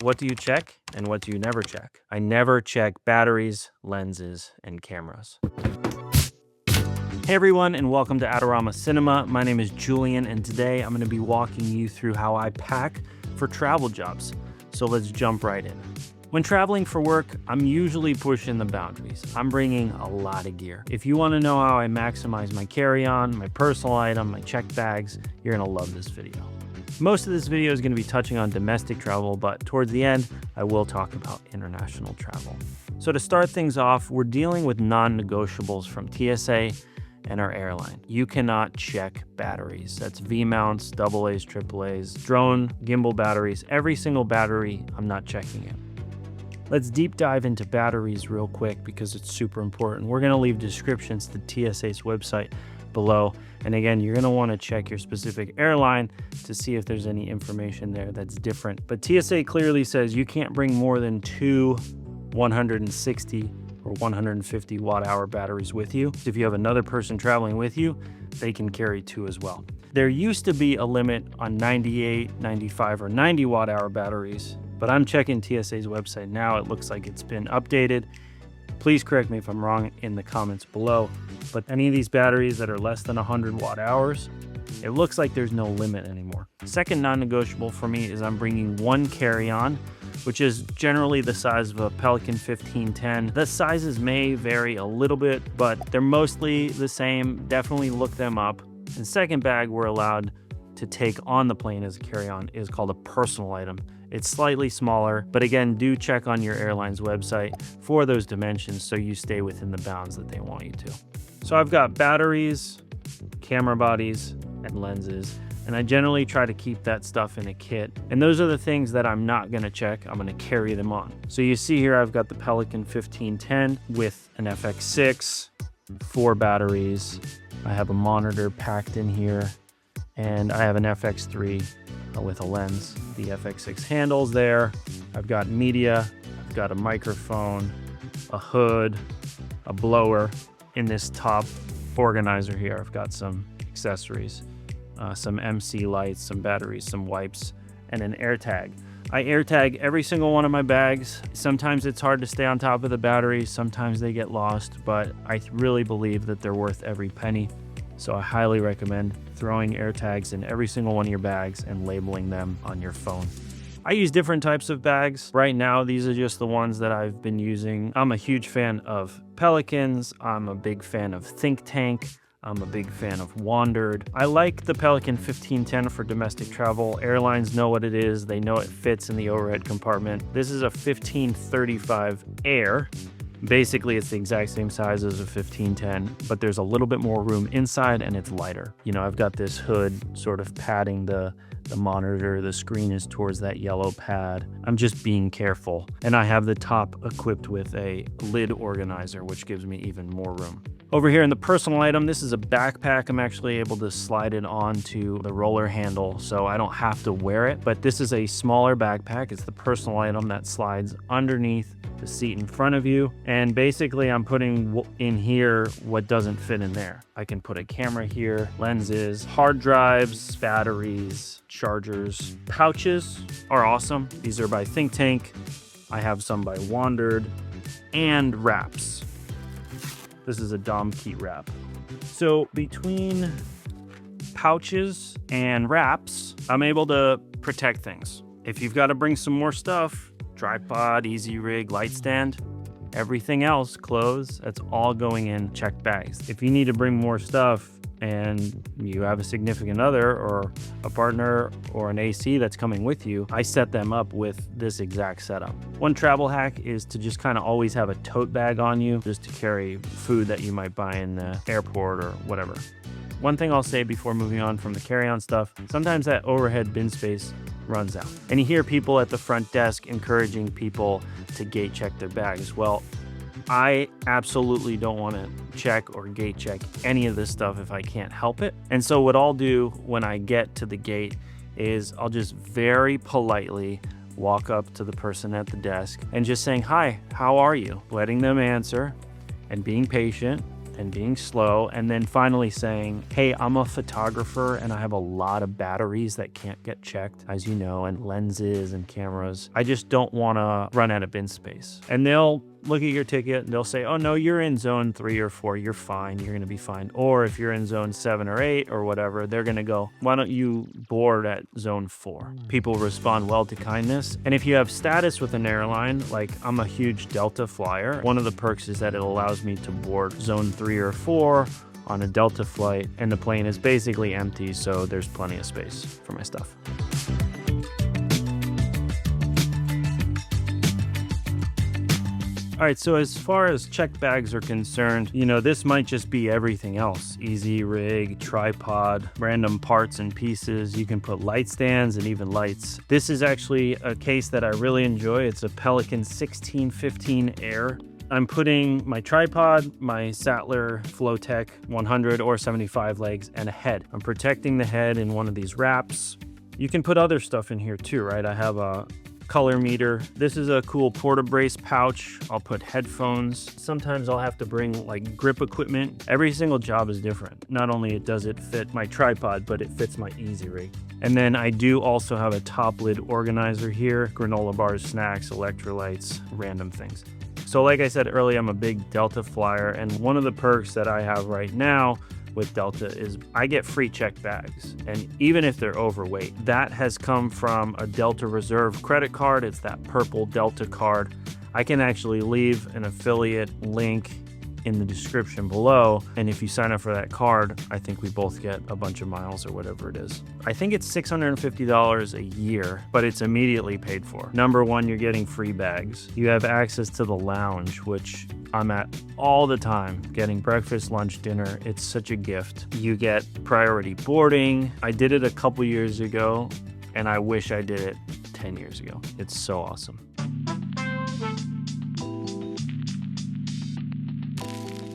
What do you check and what do you never check? I never check batteries, lenses, and cameras. Hey everyone, and welcome to Adoramacinema. My name is Julien, and today I'm going to be walking you through how I pack for travel jobs. So let's jump right in. When traveling for work, I'm usually pushing the boundaries. I'm bringing a lot of gear. If you want to know how I maximize my carry-on, my personal item, my check bags, you're going to love this video. Most of this video is going to be touching on domestic travel, but towards the end, I will talk about international travel. So to start things off, we're dealing with non-negotiables from TSA and our airline. You cannot check batteries. That's V-mounts, AA's, AAA's, drone, gimbal batteries, every single battery, I'm not checking it. Let's deep dive into batteries real quick because it's super important. We're going to leave descriptions to TSA's website below. And again, you're going to want to check your specific airline to see if there's any information there that's different. But TSA clearly says you can't bring more than two 160 or 150 watt-hour batteries with you. If you have another person traveling with you, they can carry two as well. There used to be a limit on 98, 95, or 90 watt-hour batteries, but I'm checking TSA's website now. It looks like it's been updated. Please correct me if I'm wrong in the comments below, but any of these batteries that are less than 100 watt hours, it looks like there's no limit anymore. Second non-negotiable for me is I'm bringing one carry-on, which is generally the size of a Pelican 1510. The sizes may vary a little bit, but they're mostly the same. Definitely look them up. And second bag we're allowed to take on the plane as a carry-on is called a personal item. It's slightly smaller, but again, do check on your airline's website for those dimensions so you stay within the bounds that they want you to. So I've got batteries, camera bodies, and lenses, and I generally try to keep that stuff in a kit. And those are the things that I'm not gonna check, I'm gonna carry them on. So you see here, I've got the Pelican 1510 with an FX6, 4 batteries. I have a monitor packed in here, and I have an FX3 with a lens. The FX6 handles there. I've got media, I've got a microphone, a hood, a blower. In this top organizer here, I've got some accessories, some MC lights, some batteries, some wipes, and an AirTag. I AirTag every single one of my bags. Sometimes it's hard to stay on top of the batteries, sometimes they get lost, but I really believe that they're worth every penny. So I highly recommend throwing AirTags in every single one of your bags and labeling them on your phone. I use different types of bags. Right now, these are just the ones that I've been using. I'm a huge fan of Pelicans. I'm a big fan of Think Tank. I'm a big fan of Wandered. I like the Pelican 1510 for domestic travel. Airlines know what it is. They know it fits in the overhead compartment. This is a 1535 Air. Basically, it's the exact same size as a 1510, but there's a little bit more room inside and it's lighter. You know, I've got this hood sort of padding the monitor. The screen is towards that yellow pad. I'm just being careful. And I have the top equipped with a lid organizer, which gives me even more room. Over here in the personal item, this is a backpack. I'm actually able to slide it onto the roller handle so I don't have to wear it, but this is a smaller backpack. It's the personal item that slides underneath the seat in front of you. And basically I'm putting in here what doesn't fit in there. I can put a camera here, lenses, hard drives, batteries, chargers. Pouches are awesome. These are by Think Tank. I have some by Wandered, and wraps. This is a Dom Key wrap. So between pouches and wraps, I'm able to protect things. If you've got to bring some more stuff, tripod, easy rig, light stand, everything else, clothes, that's all going in checked bags. If you need to bring more stuff and you have a significant other or a partner or an AC that's coming with you, I set them up with this exact setup. One travel hack is to just kind of always have a tote bag on you just to carry food that you might buy in the airport or whatever. One thing I'll say before moving on from the carry-on stuff, sometimes that overhead bin space runs out. And you hear people at the front desk encouraging people to gate check their bags. Well, I absolutely don't want to check or gate check any of this stuff if I can't help it. And so what I'll do when I get to the gate is I'll just very politely walk up to the person at the desk and just saying, "Hi, how are you?" Letting them answer and being patient and being slow, and then finally saying, hey, I'm a photographer and I have a lot of batteries that can't get checked, as you know, and lenses and cameras. I just don't want to run out of bin space. And they'll look at your ticket and they'll say, oh no, you're in zone 3 or 4, you're fine, you're going to be fine. Or if you're in zone 7 or 8 or whatever, they're going to go, why don't you board at zone 4? People respond well to kindness. And if you have status with an airline, like I'm a huge Delta flyer, one of the perks is that it allows me to board zone 3 or 4 on a Delta flight, and the plane is basically empty, so there's plenty of space for my stuff. All right, so as far as check bags are concerned, you know, this might just be everything else. Easy rig, tripod, random parts and pieces. You can put light stands and even lights. This is actually a case that I really enjoy. It's a Pelican 1615 Air. I'm putting my tripod, my Sattler Flowtech 100 or 75 legs, and a head. I'm protecting the head in one of these wraps. You can put other stuff in here too, right? I have a color meter. This is a cool porta-brace pouch. I'll put headphones. Sometimes I'll have to bring like grip equipment. Every single job is different. Not only does it fit my tripod, but it fits my easy rig. And then I do also have a top lid organizer here, granola bars, snacks, electrolytes, random things. So like I said earlier, I'm a big Delta flyer, and one of the perks that I have right now with Delta is I get free check bags, and even if they're overweight. That has come from a Delta Reserve credit card. It's that purple Delta card. I can actually leave an affiliate link in the description below, and if you sign up for that card, I think we both get a bunch of miles or whatever it is. I think it's $650 a year, but it's immediately paid for. Number one, you're getting free bags. You have access to the lounge, which I'm at all the time, getting breakfast, lunch, dinner. It's such a gift. You get priority boarding. I did it a couple years ago, and I wish I did it 10 years ago. It's so awesome.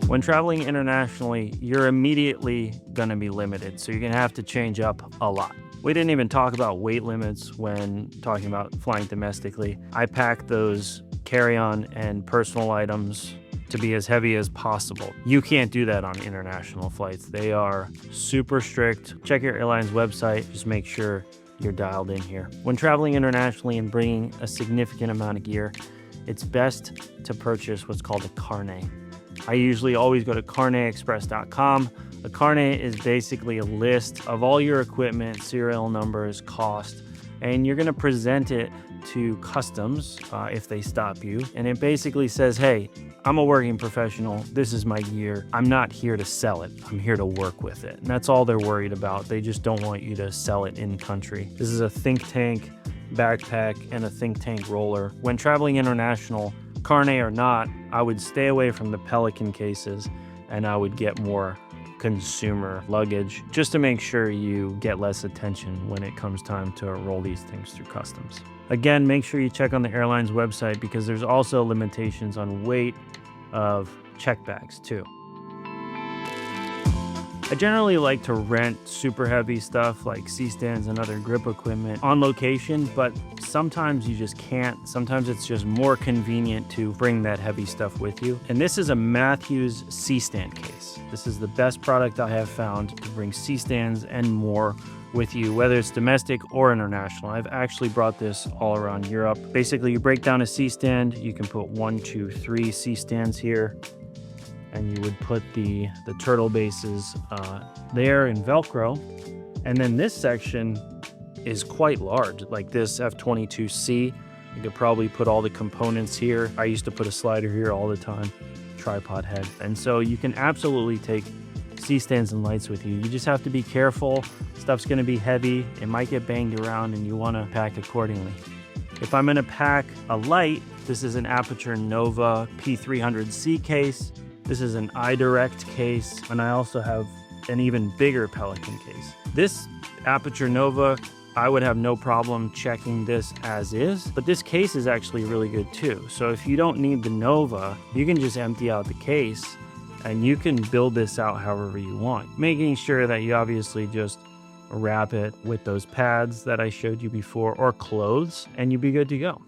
When traveling internationally, you're immediately gonna be limited, so you're gonna have to change up a lot. We didn't even talk about weight limits when talking about flying domestically. I pack those carry-on and personal items to be as heavy as possible. You can't do that on international flights. They are super strict. Check your airline's website, just make sure you're dialed in here. When traveling internationally and bringing a significant amount of gear, it's best to purchase what's called a carnet. I usually always go to carnetexpress.com. A carnet is basically a list of all your equipment, serial numbers, cost, and you're gonna present it to customs if they stop you. And it basically says, hey, I'm a working professional. This is my gear. I'm not here to sell it. I'm here to work with it. And that's all they're worried about. They just don't want you to sell it in country. This is a think tank backpack and a think tank roller. When traveling international, carnet or not, I would stay away from the Pelican cases and I would get more consumer luggage just to make sure you get less attention when it comes time to roll these things through customs. Again, make sure you check on the airline's website because there's also limitations on weight of check bags too. I generally like to rent super heavy stuff like C-stands and other grip equipment on location, but sometimes you just can't. Sometimes it's just more convenient to bring that heavy stuff with you. And this is a Matthews C-stand case. This is the best product I have found to bring C-stands and more with you, whether it's domestic or international. I've actually brought this all around Europe. Basically, you break down a C-stand, you can put 1, 2, 3 C-stands here, and you would put the turtle bases there in Velcro. And then this section is quite large, like this F-22C. You could probably put all the components here. I used to put a slider here all the time, tripod head. And so you can absolutely take C-stands and lights with you. You just have to be careful. Stuff's gonna be heavy. It might get banged around and you wanna pack accordingly. If I'm gonna pack a light, this is an Aperture Nova P300C case. This is an iDirect case, and I also have an even bigger Pelican case. This Aperture Nova, I would have no problem checking this as is, but this case is actually really good too. So if you don't need the Nova, you can just empty out the case and you can build this out however you want, making sure that you obviously just wrap it with those pads that I showed you before or clothes, and you'll be good to go.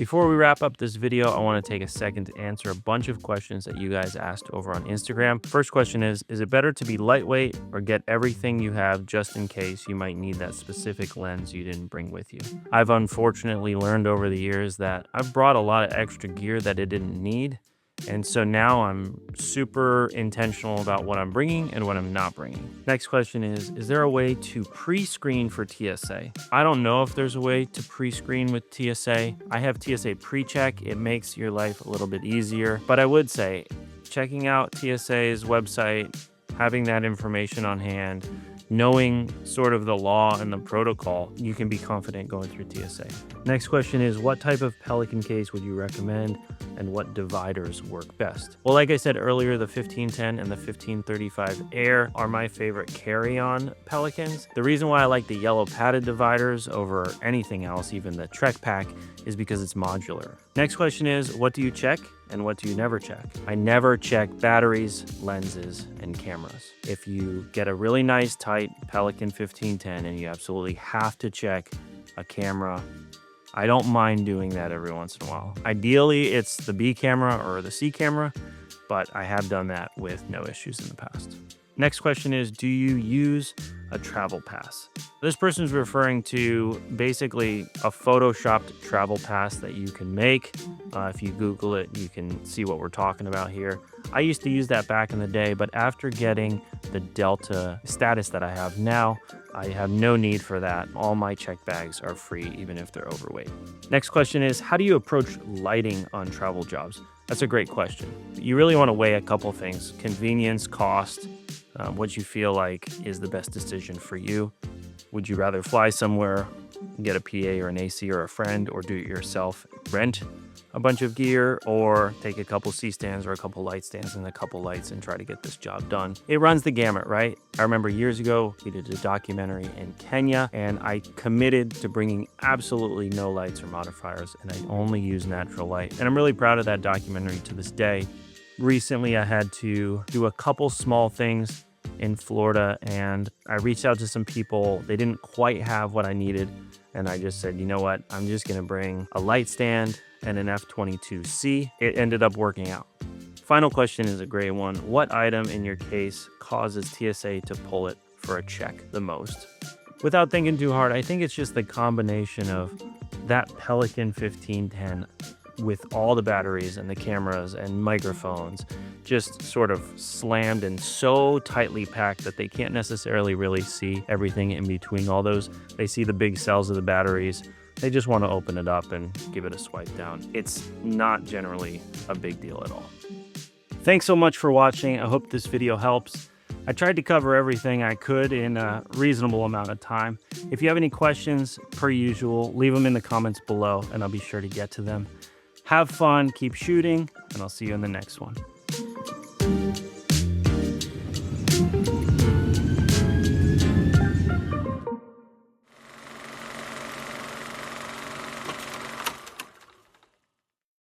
Before we wrap up this video, I want to take a second to answer a bunch of questions that you guys asked over on Instagram. First question is it better to be lightweight or get everything you have just in case you might need that specific lens you didn't bring with you? I've unfortunately learned over the years that I've brought a lot of extra gear that it didn't need. And so now I'm super intentional about what I'm bringing and what I'm not bringing. Next question is there a way to pre-screen for TSA? I don't know if there's a way to pre-screen with TSA. I have TSA pre-check. It makes your life a little bit easier. But I would say checking out TSA's website, having that information on hand, knowing sort of the law and the protocol, you can be confident going through TSA. Next question is what type of Pelican case would you recommend and what dividers work best? Well, like I said earlier, the 1510 and the 1535 Air are my favorite carry-on Pelicans. The reason why I like the yellow padded dividers over anything else, even the Trek Pack, is because it's modular. Next question is what do you check and what do you never check? I never check batteries, lenses, and cameras. If you get a really nice tight Pelican 1510 and you absolutely have to check a camera, I don't mind doing that every once in a while. Ideally, it's the B camera or the C camera, but I have done that with no issues in the past. Next question is, do you use a travel pass? This person's referring to basically a photoshopped travel pass that you can make. If you Google it, you can see what we're talking about here. I used to use that back in the day, but after getting the Delta status that I have now, I have no need for that. All my check bags are free, even if they're overweight. Next question is, how do you approach lighting on travel jobs? That's a great question. You really want to weigh a couple things: convenience, cost, what you feel like is the best decision for you. Would you rather fly somewhere, get a PA or an AC or a friend, or do it yourself, rent a bunch of gear, or take a couple C-stands or a couple light stands and a couple lights and try to get this job done? It runs the gamut, right? I remember years ago, we did a documentary in Kenya, and I committed to bringing absolutely no lights or modifiers, and I only use natural light. And I'm really proud of that documentary to this day. Recently, I had to do a couple small things in Florida, and I reached out to some people. They didn't quite have what I needed, and I just said, you know what, I'm just gonna bring a light stand and an F22C. It ended up working out. Final question is a great one. What item in your case causes TSA to pull it for a check the most? Without thinking too hard, I think it's just the combination of that Pelican 1510 with all the batteries and the cameras and microphones just sort of slammed and so tightly packed that they can't necessarily really see everything in between all those. They see the big cells of the batteries. They just want to open it up and give it a swipe down. It's not generally a big deal at all. Thanks so much for watching. I hope this video helps. I tried to cover everything I could in a reasonable amount of time. If you have any questions, per usual, leave them in the comments below and I'll be sure to get to them. Have fun, keep shooting, and I'll see you in the next one.